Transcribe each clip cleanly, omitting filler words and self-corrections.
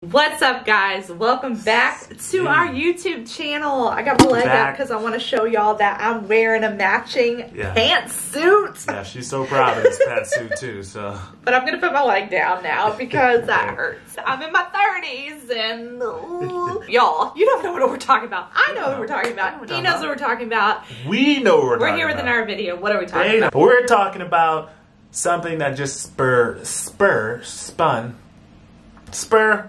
What's up, guys? Welcome back to our YouTube channel. I got my leg up because I want to show y'all that I'm wearing a matching pantsuit. Yeah, she's so proud of this pantsuit too. So, but I'm gonna put my leg down now because that hurts. I'm in my 30s, and y'all, you don't know what we're talking about. I know what we're talking about. He knows what we're talking about. We know what we're talking about. We're here within our video. What are we talking about? We're talking about something that just spur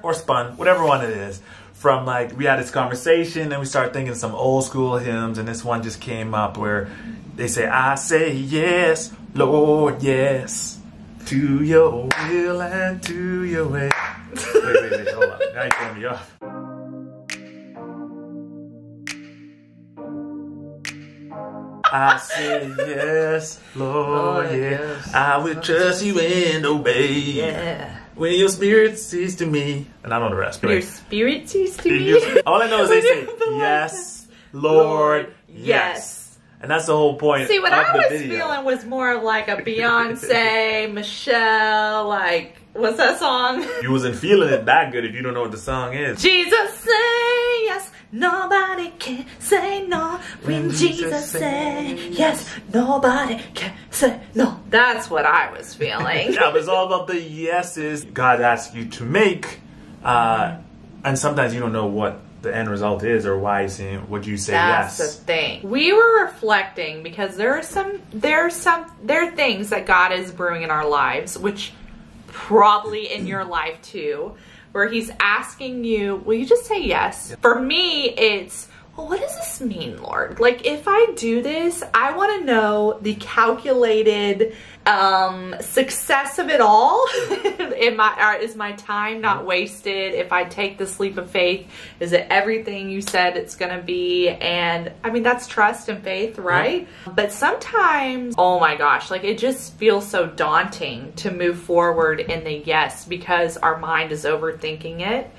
or spun, whatever one it is, from like we had this conversation and we started thinking some old school hymns, and this one just came up where they say, I say yes, Lord, yes, to your will and to your way. Wait, hold on. Now you throwing me off. I say yes, Lord, yes. I will trust you and obey. Yeah. When your spirit says to me, and I know the rest. Your spirit says to me. All I know is they say, yes, Lord, yes. And that's the whole point. See, what of I was the video. feeling was more of like a Beyonce, Michelle, like, what's that song? You wasn't feeling it that good if you don't know what the song is. Jesus say yes, nobody can say no. When Jesus say yes, nobody can say no. That's what I was feeling. Yeah, but it's all about the yeses God asks you to make. And sometimes you don't know what the end result is or why he's saying, would you say yes? That's the thing. We were reflecting because there are things that God is brewing in our lives, which probably in your life too, where he's asking you, will you just say yes? For me, it's, well, what does this mean, Lord? Like, if I do this, I want to know the calculated success of it all. Is my time not wasted? If I take this leap of faith, is it everything you said it's going to be? And I mean, that's trust and faith, right? Yeah. But sometimes, oh my gosh, like it just feels so daunting to move forward in the yes because our mind is overthinking it.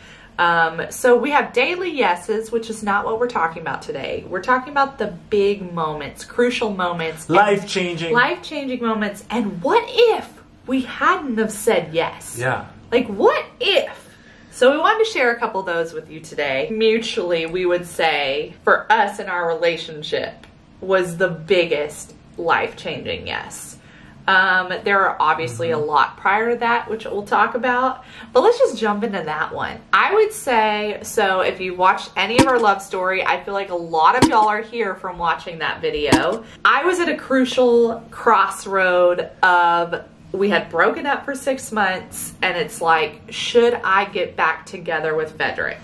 So we have daily yeses, which is not what we're talking about today. We're talking about the big moments, crucial moments. Life-changing moments. And what if we hadn't have said yes? Yeah. Like, what if? So we wanted to share a couple of those with you today. Mutually, we would say, for us in our relationship, was the biggest life-changing yes. There are obviously a lot prior to that, which we'll talk about, but let's just jump into that one. I would say, so if you watched any of our love story, I feel like a lot of y'all are here from watching that video. I was at a crucial crossroad of, we had broken up for 6 months, and it's like, should I get back together with Frederick?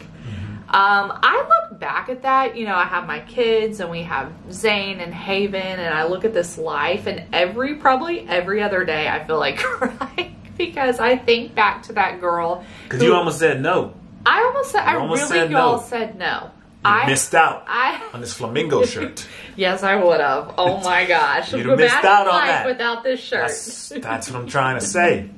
I look back at that, you know, I have my kids and we have Zane and Haven, and I look at this life, and probably every other day I feel like crying because I think back to that girl. Because you almost said no. I really said no. You missed out on this flamingo shirt. Yes, I would have. Oh my gosh. You'd have missed out on that. Without this shirt. That's what I'm trying to say.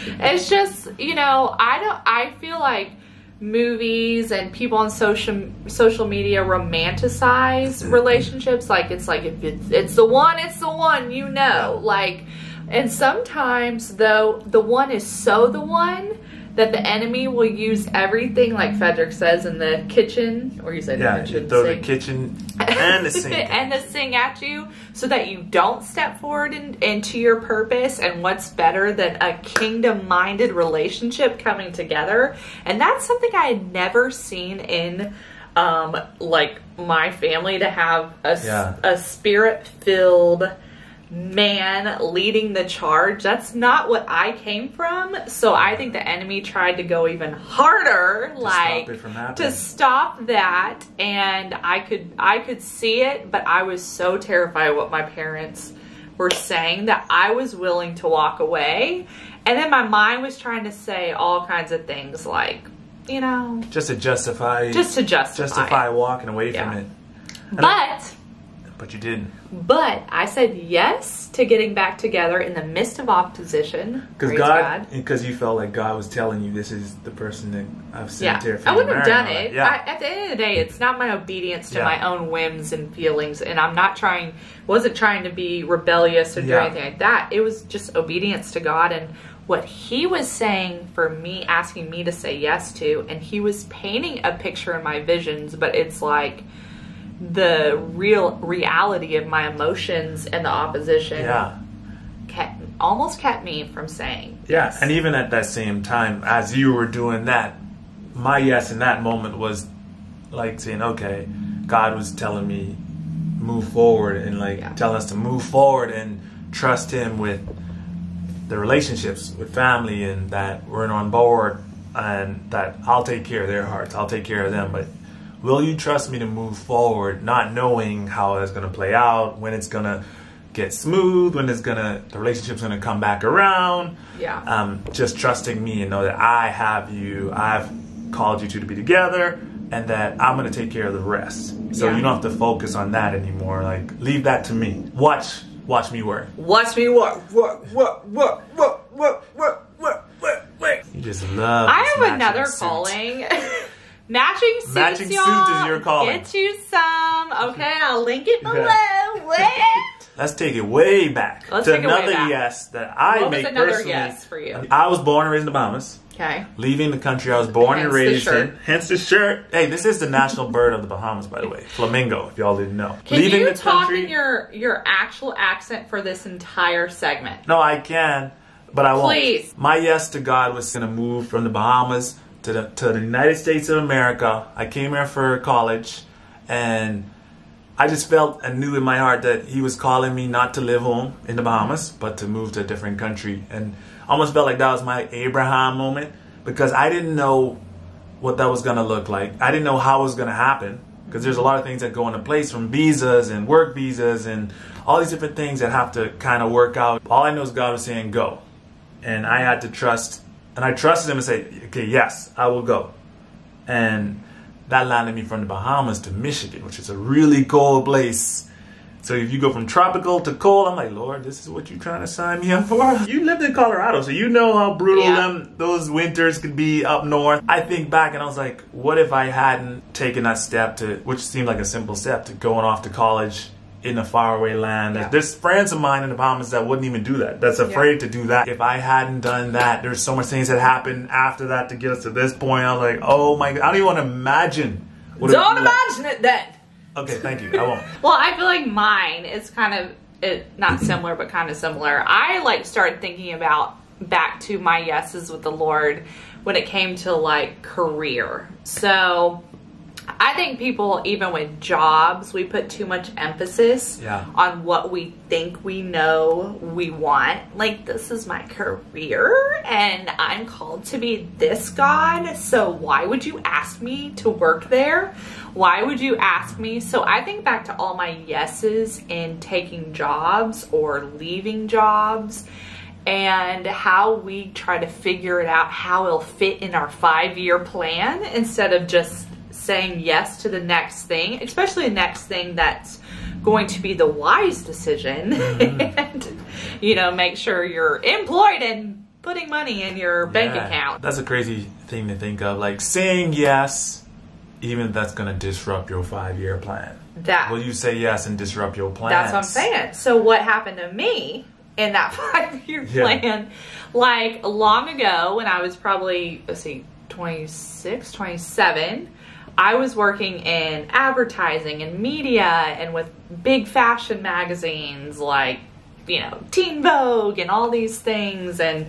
It's just, you know, I feel like movies and people on social media romanticize relationships like it's like if it's the one, you know, like, and sometimes though the one is so the one that the enemy will use everything, like Frederick says, in the kitchen, or you said the kitchen, throw the kitchen and the sink and the sink at you, so that you don't step forward into your purpose. And what's better than a kingdom-minded relationship coming together? And that's something I had never seen in like my family, to have a spirit-filled man leading the charge. That's not what I came from. So I think the enemy tried to go even harder, to stop that. And I could see it, but I was so terrified of what my parents were saying that I was willing to walk away. And then my mind was trying to say all kinds of things, like, you know, just to justify walking away from it. But you didn't. But I said yes to getting back together in the midst of opposition. Because you felt like God was telling you, this is the person that I've sent here for you. I wouldn't have done it. Yeah. At the end of the day, it's not my obedience to my own whims and feelings, and I'm not wasn't trying to be rebellious or do anything like that. It was just obedience to God and what he was saying for me, asking me to say yes to, and he was painting a picture in my visions, but it's like the real reality of my emotions and the opposition almost kept me from saying yes. And even at that same time, as you were doing that, my yes in that moment was like saying, okay, God was telling me move forward, and like telling us to move forward and trust him with the relationships with family, and that we're on board, and that I'll take care of their hearts, I'll take care of them, but will you trust me to move forward, not knowing how it's going to play out, when it's going to get smooth, when the relationship's going to come back around. Just trusting me and know that I have you, I've called you two to be together, and that I'm going to take care of the rest. So you don't have to focus on that anymore. Like, leave that to me. Watch me work. Watch me work. You just love. I have another calling. Matching suits, matching y'all. suit is your calling. Get you some. Okay, I'll link it below. Let's take it way back to another yes that I make personally. Another yes for you? I was born and raised in the Bahamas. Okay. Leaving the country I was born and raised in. Hence the shirt. Hey, this is the national bird of the Bahamas, by the way. Flamingo, if y'all didn't know. Can Leaving you the talk country, in your actual accent for this entire segment? No, I can, but I won't. Please. My yes to God was going to move from the Bahamas to the United States of America. I came here for college, and I just felt and knew in my heart that he was calling me not to live home in the Bahamas, but to move to a different country. And I almost felt like that was my Abraham moment, because I didn't know what that was going to look like. I didn't know how it was going to happen, because there's a lot of things that go into place, from visas and work visas and all these different things that have to kind of work out. All I know is God was saying go. And I had to trust, and I trusted him and say, okay, yes, I will go. And that landed me from the Bahamas to Michigan, which is a really cold place. So if you go from tropical to cold, I'm like, Lord, this is what you're trying to sign me up for? You lived in Colorado, so you know how brutal those winters could be up north. I think back and I was like, what if I hadn't taken that step which seemed like a simple step, to going off to college in a faraway land. There's friends of mine in the Bahamas that wouldn't even do that. That's afraid to do that. If I hadn't done that, there's so much things that happened after that to get us to this point. I was like, oh my God, I don't even want to imagine. Don't imagine it then. Okay, thank you. I won't. Well, I feel like mine is kind of, not similar, but kind of similar. I like started thinking about back to my yeses with the Lord when it came to like career. So I think people, even with jobs, we put too much emphasis on what we think we know we want. Like, this is my career and I'm called to be this, God. So why would you ask me to work there? Why would you ask me? So I think back to all my yeses in taking jobs or leaving jobs, and how we try to figure it out, how it'll fit in our 5-year plan, instead of just saying yes to the next thing, especially the next thing that's going to be the wise decision. And, you know, make sure you're employed and putting money in your bank account. That's a crazy thing to think of, like saying yes, even if that's going to disrupt your 5-year plan. Will you say yes and disrupt your plans? That's what I'm saying. So what happened to me in that 5-year plan, like long ago when I was probably, 26, 27, I was working in advertising and media and with big fashion magazines like, you know, Teen Vogue and all these things. And,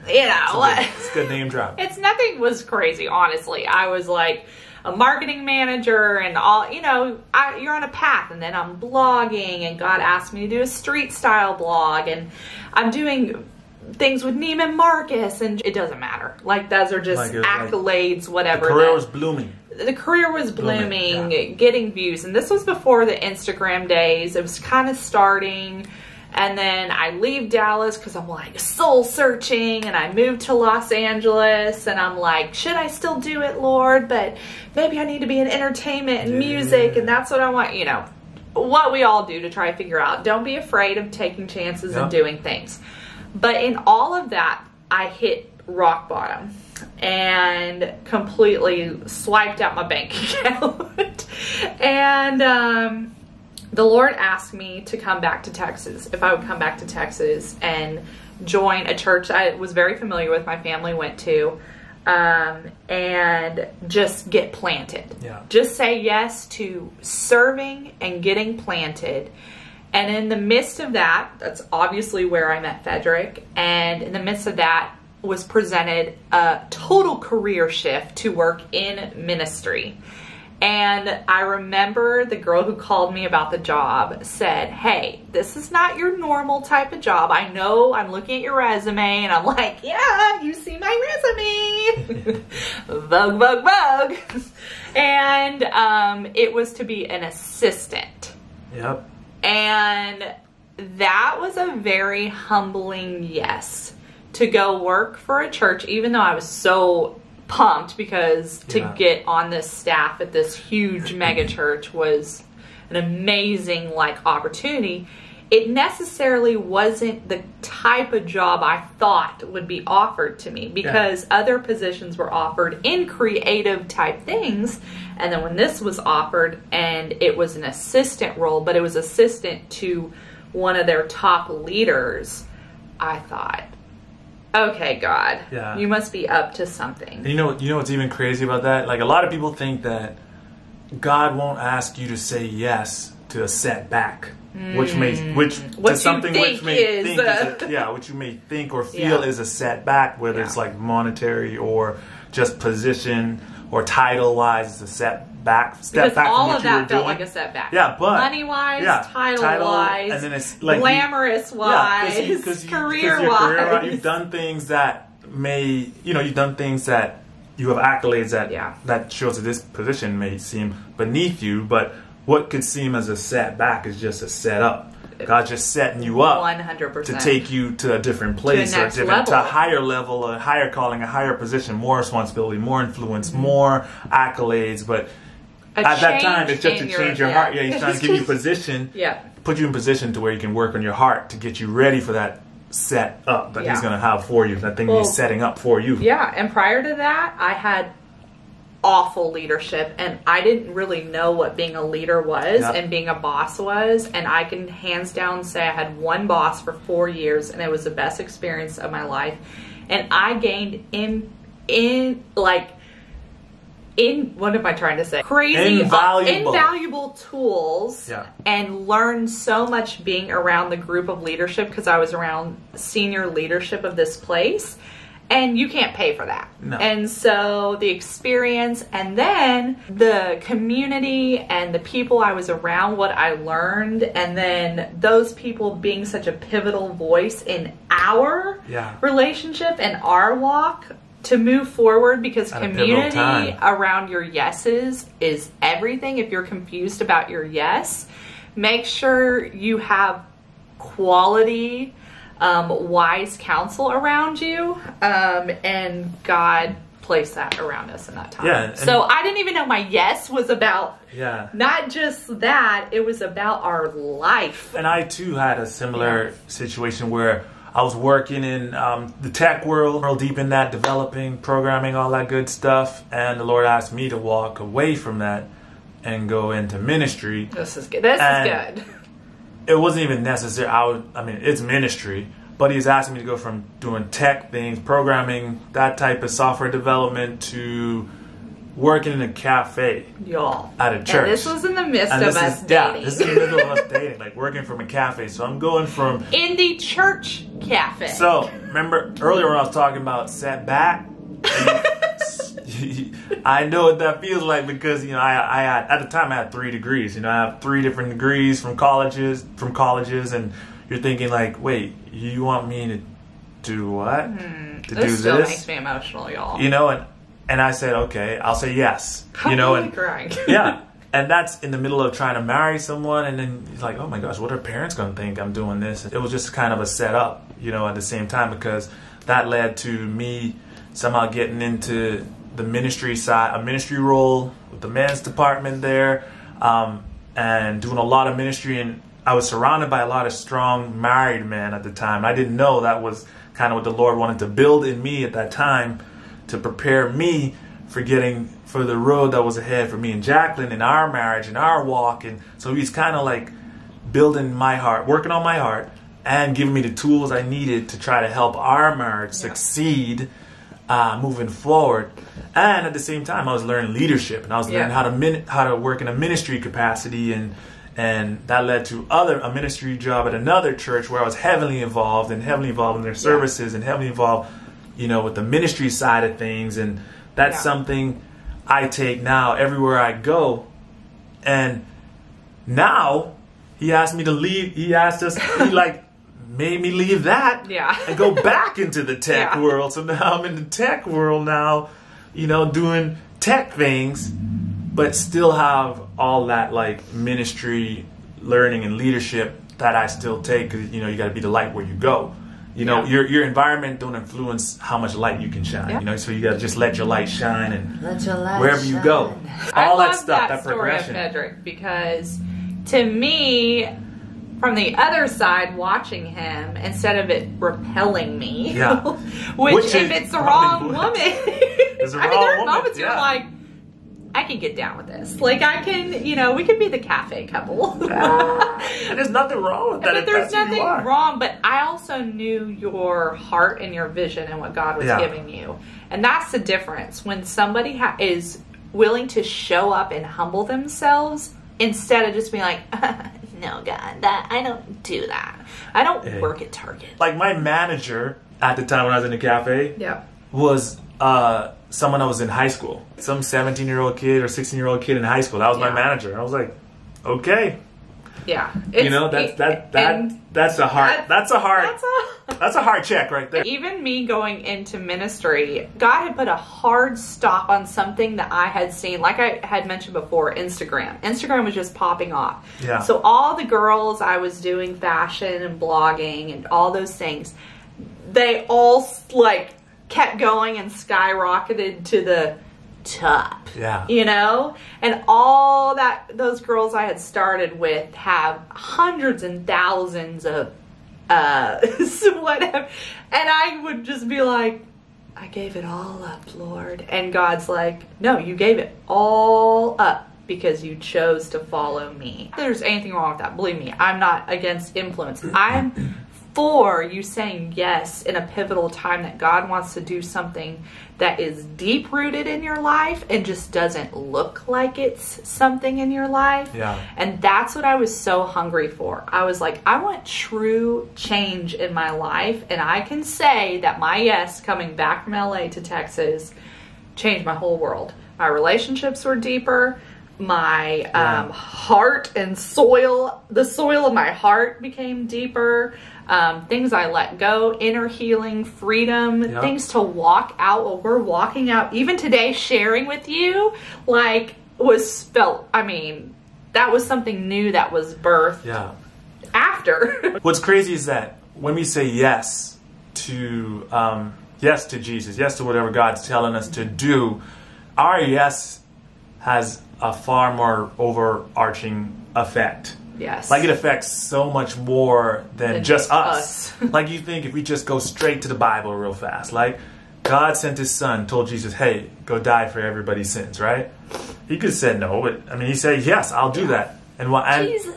you know, it's a good name drop. It's nothing was crazy, honestly. I was like a marketing manager and all, you know, you're on a path, and then I'm blogging, and God asked me to do a street style blog, and I'm doing things with Neiman Marcus, and it doesn't matter. Like, those are just accolades, whatever. The career was blooming. The career was blooming, getting views. And this was before the Instagram days. It was kind of starting. And then I leave Dallas because I'm like soul searching, and I moved to Los Angeles, and I'm like, should I still do it, Lord? But maybe I need to be in entertainment and music, and that's what I want, you know, what we all do to try to figure out. Don't be afraid of taking chances and doing things. But in all of that, I hit rock bottom and completely swiped out my bank account. And the Lord asked me to come back to Texas, if I would come back to Texas and join a church I was very familiar with, my family went to, and just get planted. Yeah. Just say yes to serving and getting planted. And in the midst of that, that's obviously where I met Frederick, and in the midst of that was presented a total career shift to work in ministry. And I remember the girl who called me about the job said, hey, this is not your normal type of job. I know, I'm looking at your resume, and I'm like, yeah, you see my resume. Vogue. And it was to be an assistant. Yep. And that was a very humbling yes, to go work for a church, even though I was so pumped, because to get on this staff at this huge mega church was an amazing opportunity. It necessarily wasn't the type of job I thought would be offered to me, because other positions were offered in creative type things. And then when this was offered, and it was an assistant role, but it was assistant to one of their top leaders, I thought, okay, God, you must be up to something. You know what's even crazy about that? Like, a lot of people think that God won't ask you to say yes to a setback, which you may think or feel is a setback, whether it's like monetary or just position or title wise, it's a setback. Because all of that felt like a setback. Yeah, but money wise, title wise, and then it's like glamorous wise, career wise. You've done things that you've done things that you have accolades that shows that this position may seem beneath you, but what could seem as a setback is just a setup. God's just setting you up 100%. to take you to a different place, to a higher level, a higher calling, a higher position, more responsibility, more influence, more accolades. But at that time, it's just to change your heart. Yeah, he's trying to give you position, put you in position to where you can work on your heart to get you ready for that set up that he's going to have for you, that thing he's setting up for you. Yeah, and prior to that, I had awful leadership, and I didn't really know what being a leader was and being a boss was. And I can hands down say I had one boss for 4 years, and it was the best experience of my life. And I gained what am I trying to say? Crazy, invaluable tools, and learned so much being around the group of leadership, because I was around senior leadership of this place. And you can't pay for that. No. And so the experience, and then the community and the people I was around, what I learned, and then those people being such a pivotal voice in our relationship and our walk to move forward, because community around your yeses is everything. If you're confused about your yes, make sure you have quality wise counsel around you, and God placed that around us in that time. Yeah, so I didn't even know my yes was about not just that, it was about our life. And I too had a similar situation where I was working in the tech world, real deep in that, developing, programming, all that good stuff, and the Lord asked me to walk away from that and go into ministry. This is good. This is good. It wasn't even necessary. I mean, it's ministry, but he's asking me to go from doing tech things, programming, that type of software development, to working in a cafe at a church. And this was in the midst of us dating. Yeah, this is in the middle of us dating, like working from a cafe. So I'm going from... in the church cafe. So, remember earlier when I was talking about setback? I know what that feels like, because I had, at the time I had 3 degrees. I have 3 different degrees from colleges, and you're thinking like, wait, you want me to do what? To do this? This still makes me emotional, y'all. And I said, okay, I'll say yes. And crying. Yeah, and that's in the middle of trying to marry someone, and then he's like, oh my gosh, what are parents going to think I'm doing this? It was just kind of a setup, at the same time, because that led to me somehow getting into the ministry side, a ministry role with the men's department there, and doing a lot of ministry. And I was surrounded by a lot of strong married men at the time. I didn't know that was kind of what the Lord wanted to build in me at that time, to prepare me for the road that was ahead for me and Jacqueline in our marriage and our walk. And so he's kind of like building my heart, working on my heart, and giving me the tools I needed to try to help our marriage succeed moving forward. And at the same time, I was learning leadership, and I was learning how to work in a ministry capacity, and that led to a ministry job at another church where I was heavily involved in their services and heavily involved, with the ministry side of things. And that's something I take now everywhere I go. And now he asked me to leave. He made me leave that and go back into the tech world. So now I'm in the tech world now, doing tech things, but still have all that like ministry learning and leadership that I still take. 'Cause, you got to be the light where you go. Your environment don't influence how much light you can shine. So you got to just let your light shine, and wherever you go, all that stuff, that progression. I love that story of Frederick, because to me, from the other side, watching him, instead of it repelling me, which if it's the wrong woman, there are moments you're like, I can get down with this. Like, I can, we could be the cafe couple. And there's nothing wrong with that. But there's nothing wrong. But I also knew your heart and your vision and what God was giving you. And that's the difference. When somebody is willing to show up and humble themselves, instead of just being like, no, God, I don't do that. I don't work at Target. Like, my manager at the time when I was in the cafe was someone I was in high school. Some 17-year-old kid or 16-year-old kid in high school. That was my manager. I was like, okay. Yeah. That's a hard check right there. Even me going into ministry, God had put a hard stop on something that I had seen. Like I had mentioned before, Instagram. Instagram was just popping off. Yeah. So all the girls I was doing fashion and blogging and all those things, they all like kept going and skyrocketed to the top. Yeah. And all those girls I had started with have hundreds and thousands of whatever. And I would just be like, I gave it all up, Lord. And God's like, no, you gave it all up because you chose to follow me. If there's anything wrong with that, believe me, I'm not against influence. I'm for you saying yes in a pivotal time that God wants to do something that is deep rooted in your life and just doesn't look like it's something in your life. Yeah. And that's what I was so hungry for. I was like, I want true change in my life. And I can say that my yes coming back from LA to Texas changed my whole world. My relationships were deeper. My heart and the soil of my heart became deeper. Things I let go, inner healing, freedom, things to walk out while we're walking out. Even today, sharing with you, that was something new that was birthed after. What's crazy is that when we say yes to Jesus, yes to whatever God's telling us to do, our yes has a far more overarching effect. Yes. Like, it affects so much more than just us. Like, you think if we just go straight to the Bible real fast, like, God sent his son, told Jesus, hey, go die for everybody's sins, right? He could have said no, but he said, yes, I'll do that. And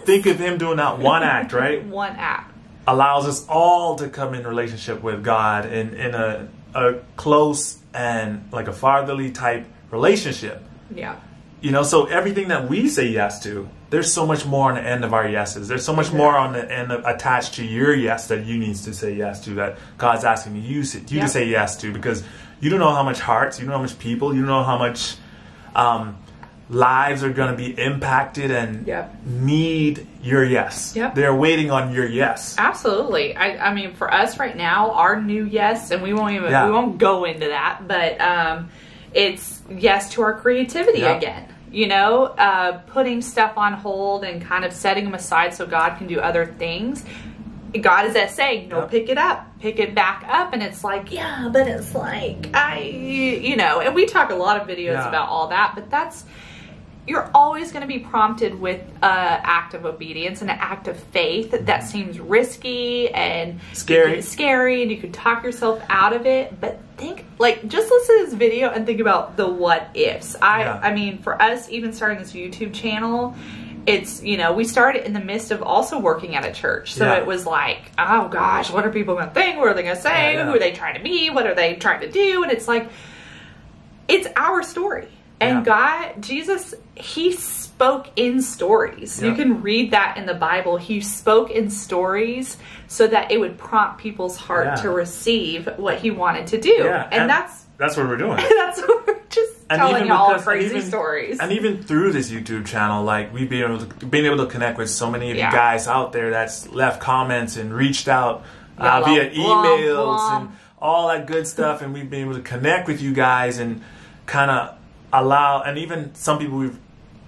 think of him doing that one act, right? One act. Allows us all to come in relationship with God in a close and like a fatherly type relationship. Yeah. So everything that we say yes to, there's so much more on the end of our yeses. There's so much more on the end attached to your yes that you need to say yes to, that God's asking you to say yes to, because you don't know how much hearts, you don't know how much people, you don't know how much lives are going to be impacted and need your yes. Yep. They're waiting on your yes. Absolutely. I mean, for us right now, our new yes, and we won't go into that, but it's yes to our creativity again. Putting stuff on hold and kind of setting them aside so God can do other things. God is saying, no, pick it up, pick it back up. And it's like, but it's like, and we talk a lot of videos about all that, but you're always going to be prompted with an act of obedience and an act of faith that seems risky and scary, and you can talk yourself out of it. But just listen to this video and think about the what ifs. I mean, for us, even starting this YouTube channel, it's, you know, we started in the midst of also working at a church. So it was like, oh gosh, what are people going to think? What are they going to say? Who are they trying to be? What are they trying to do? And it's like, it's our story. And God, Jesus, he spoke in stories. You can read that in the Bible. He spoke in stories so that it would prompt people's heart to receive what he wanted to do. And that's what we're doing. That's what we're just telling y'all crazy stories. And even through this YouTube channel, like we've been able to connect with so many of you guys out there that's left comments and reached out via emails and all that good stuff. And we've been able to connect with you guys and kind of allow, and even some people we've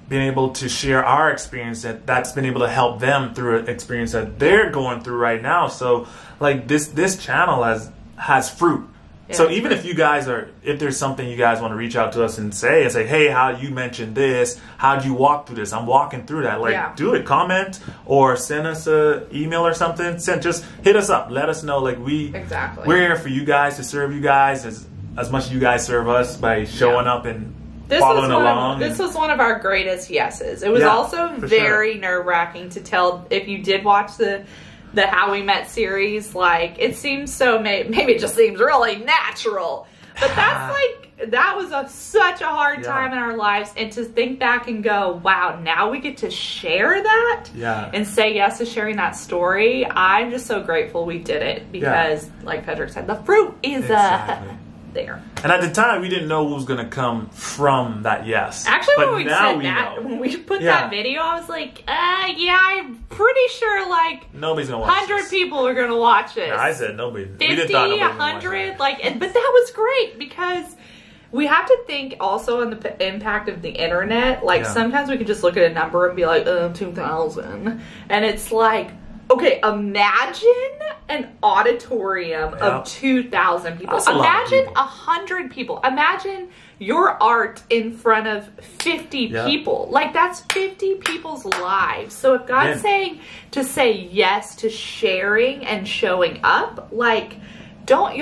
been able to share our experience that's been able to help them through an experience that they're going through right now. So like this channel has fruit. So even if you guys if there's something you guys want to reach out to us and say, hey, how you mentioned this, how'd you walk through this? I'm walking through that. Like, do it, comment, or send us an email or something. Just hit us up. Let us know. Like we're here for you guys, to serve you guys as much as you guys serve us by showing up and following along. This was one of our greatest yeses. It was also very nerve-wracking to tell. If you did watch the How We Met series, like it seems so maybe it just seems really natural, but that's like that was such a hard time in our lives, and to think back and go, wow, now we get to share that and say yes to sharing that story. I'm just so grateful we did it, because like Pedrick said, the fruit is there. And at the time, we didn't know what was going to come from that yes. Actually, when we said that, when we put that video, I was like, I'm pretty sure like nobody's going to watch 100 people are going to watch it. I said nobody. 50, 100, like, but that was great, because we have to think also on the impact of the internet. Like sometimes we could just look at a number and be like, 2,000, and it's like, okay, imagine an auditorium of 2,000 people. Imagine 100 people. Imagine your art in front of 50 people. Like, that's 50 people's lives. So if God's saying to say yes to sharing and showing up, like, don't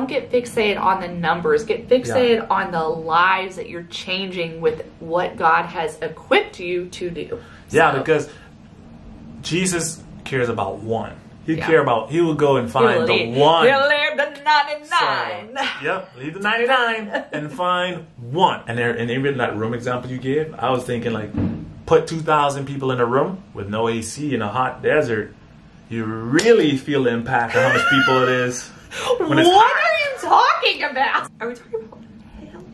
get fixated on the numbers. Get fixated on the lives that you're changing with what God has equipped you to do. Yeah, because Jesus cares about one. He will go and find the one. He'll leave the 99. So, leave the 99 and find one. And even that room example you gave, I was thinking like, put 2,000 people in a room with no AC in a hot desert. You really feel the impact of how much people it is. What are you talking about? Are we talking about hell?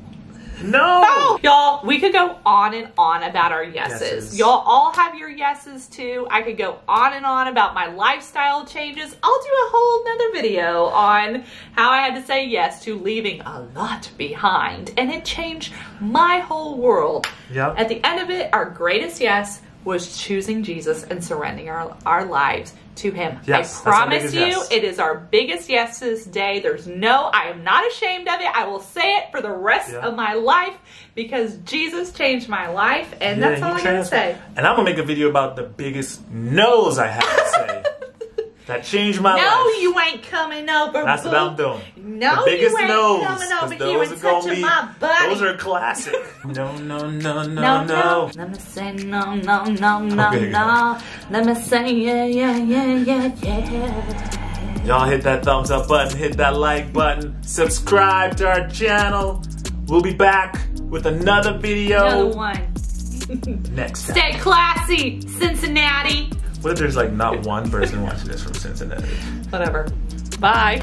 No! Y'all, we could go on and on about our yeses. Y'all all have your yeses too. I could go on and on about my lifestyle changes. I'll do a whole nother video on how I had to say yes to leaving a lot behind. And it changed my whole world. At the end of it, our greatest yes was choosing Jesus and surrendering our lives to him. I promise you, it is our biggest yes this day. I am not ashamed of it. I will say it for the rest of my life, because Jesus changed my life, and that's all I gotta say. And I'm gonna make a video about the biggest no's I have to say. That changed my life. No, you ain't coming over. That's what I'm doing. No, the biggest you ain't no's, coming over those here and touching my body. Those are classic. No. Let me say no. Let me say yeah. Y'all hit that thumbs up button, hit that like button, subscribe to our channel. We'll be back with another video. Another one. Next time. Stay classy, Cincinnati. What if there's like not one person watching this from Cincinnati? Whatever. Bye.